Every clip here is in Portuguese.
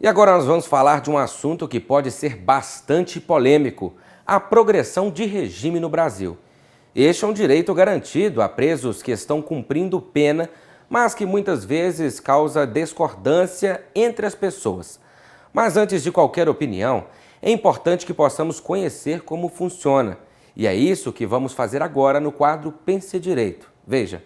E agora nós vamos falar de um assunto que pode ser bastante polêmico: a progressão de regime no Brasil. Este é um direito garantido a presos que estão cumprindo pena, mas que muitas vezes causa discordância entre as pessoas. Mas antes de qualquer opinião, é importante que possamos conhecer como funciona. E é isso que vamos fazer agora no quadro Pense Direito. Veja.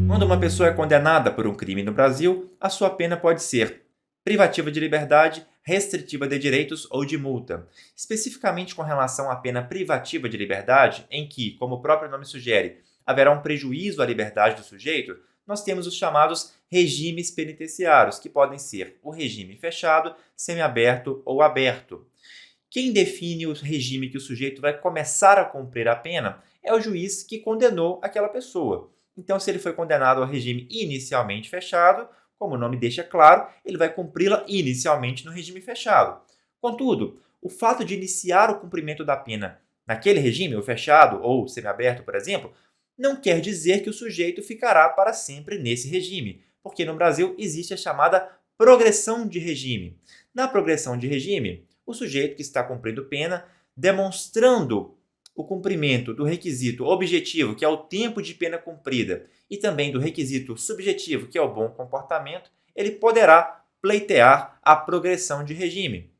Quando uma pessoa é condenada por um crime no Brasil, a sua pena pode ser privativa de liberdade, restritiva de direitos ou de multa. Especificamente com relação à pena privativa de liberdade, em que, como o próprio nome sugere, haverá um prejuízo à liberdade do sujeito, nós temos os chamados regimes penitenciários, que podem ser o regime fechado, semiaberto ou aberto. Quem define o regime que o sujeito vai começar a cumprir a pena é o juiz que condenou aquela pessoa. Então, se ele foi condenado ao regime inicialmente fechado, como o nome deixa claro, ele vai cumpri-la inicialmente no regime fechado. Contudo, o fato de iniciar o cumprimento da pena naquele regime, ou fechado ou semiaberto, por exemplo, não quer dizer que o sujeito ficará para sempre nesse regime, porque no Brasil existe a chamada progressão de regime. Na progressão de regime, o sujeito que está cumprindo pena, demonstrando o cumprimento do requisito objetivo, que é o tempo de pena cumprida, e também do requisito subjetivo, que é o bom comportamento, ele poderá pleitear a progressão de regime.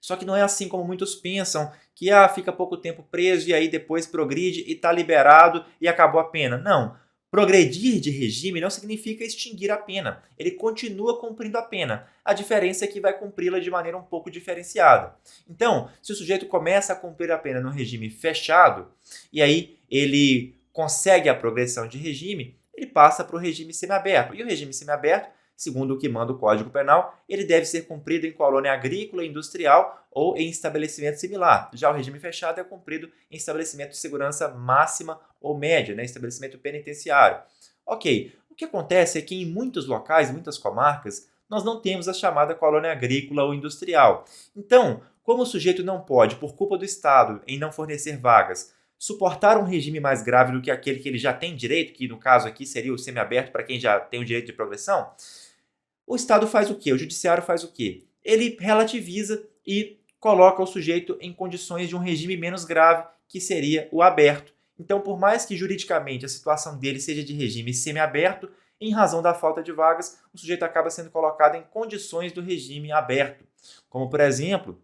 Só que não é assim como muitos pensam, que fica pouco tempo preso e aí depois progride e está liberado e acabou a pena. Não. Progredir de regime não significa extinguir a pena. Ele continua cumprindo a pena. A diferença é que vai cumpri-la de maneira um pouco diferenciada. Então, se o sujeito começa a cumprir a pena no regime fechado, e aí ele consegue a progressão de regime, ele passa para o regime semiaberto. E o regime semiaberto, segundo o que manda o Código Penal, ele deve ser cumprido em colônia agrícola e industrial ou em estabelecimento similar. Já o regime fechado é cumprido em estabelecimento de segurança máxima ou média, estabelecimento penitenciário. Ok, o que acontece é que em muitos locais, em muitas comarcas, nós não temos a chamada colônia agrícola ou industrial. Então, como o sujeito não pode, por culpa do Estado, em não fornecer vagas, suportar um regime mais grave do que aquele que ele já tem direito, que no caso aqui seria o semiaberto para quem já tem o direito de progressão, o Estado faz o quê? O Judiciário faz o quê? Ele relativiza e coloca o sujeito em condições de um regime menos grave, que seria o aberto. Então, por mais que juridicamente a situação dele seja de regime semiaberto, em razão da falta de vagas, o sujeito acaba sendo colocado em condições do regime aberto. Como, por exemplo,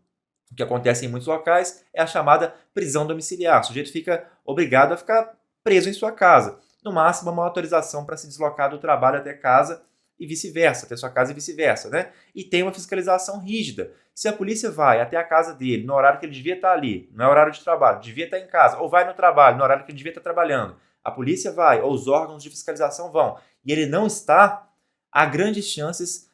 o que acontece em muitos locais é a chamada prisão domiciliar. O sujeito fica obrigado a ficar preso em sua casa. No máximo, uma autorização para se deslocar do trabalho até casa e vice-versa, até sua casa e vice-versa, E tem uma fiscalização rígida. Se a polícia vai até a casa dele no horário que ele devia estar ali, não é horário de trabalho, devia estar em casa, ou vai no trabalho no horário que ele devia estar trabalhando, a polícia vai, ou os órgãos de fiscalização vão, e ele não está, há grandes chances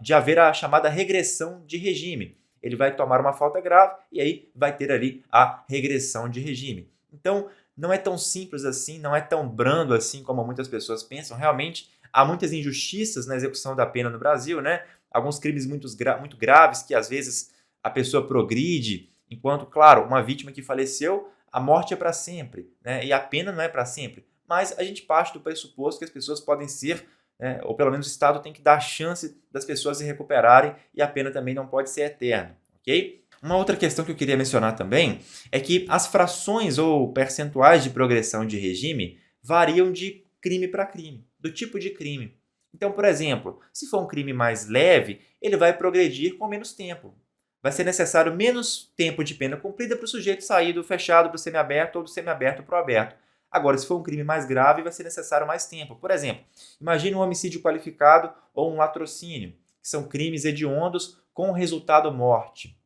de haver a chamada regressão de regime. Ele vai tomar uma falta grave e aí vai ter ali a regressão de regime. Então, não é tão simples assim, não é tão brando assim como muitas pessoas pensam. Realmente, há muitas injustiças na execução da pena no Brasil, Alguns crimes muito graves que às vezes a pessoa progride, enquanto, claro, uma vítima que faleceu, a morte é para sempre, E a pena não é para sempre. Mas a gente parte do pressuposto que as pessoas podem ser, ou pelo menos o Estado tem que dar a chance das pessoas se recuperarem e a pena também não pode ser eterna, ok? Uma outra questão que eu queria mencionar também é que as frações ou percentuais de progressão de regime variam de crime para crime, do tipo de crime. Então, por exemplo, se for um crime mais leve, ele vai progredir com menos tempo. Vai ser necessário menos tempo de pena cumprida para o sujeito sair do fechado para o semiaberto ou do semiaberto para o aberto. Agora, se for um crime mais grave, vai ser necessário mais tempo. Por exemplo, imagine um homicídio qualificado ou um latrocínio, que são crimes hediondos com resultado morte.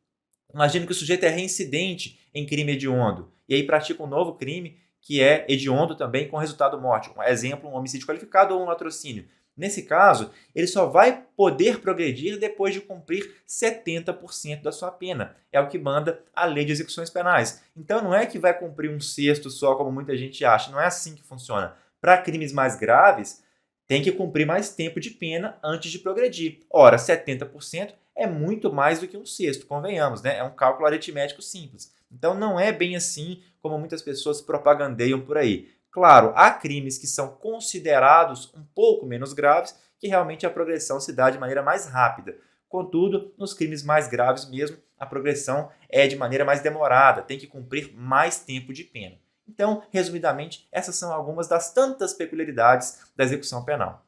Imagine que o sujeito é reincidente em crime hediondo e aí pratica um novo crime que é hediondo também com resultado morte. Um exemplo, um homicídio qualificado ou um latrocínio. Nesse caso, ele só vai poder progredir depois de cumprir 70% da sua pena. É o que manda a Lei de Execuções Penais. Então não é que vai cumprir um sexto só, como muita gente acha. Não é assim que funciona. Para crimes mais graves, tem que cumprir mais tempo de pena antes de progredir. Ora, 70% é muito mais do que um sexto, convenhamos, É um cálculo aritmético simples. Então não é bem assim como muitas pessoas propagandeiam por aí. Claro, há crimes que são considerados um pouco menos graves, que realmente a progressão se dá de maneira mais rápida. Contudo, nos crimes mais graves mesmo, a progressão é de maneira mais demorada, tem que cumprir mais tempo de pena. Então, resumidamente, essas são algumas das tantas peculiaridades da execução penal.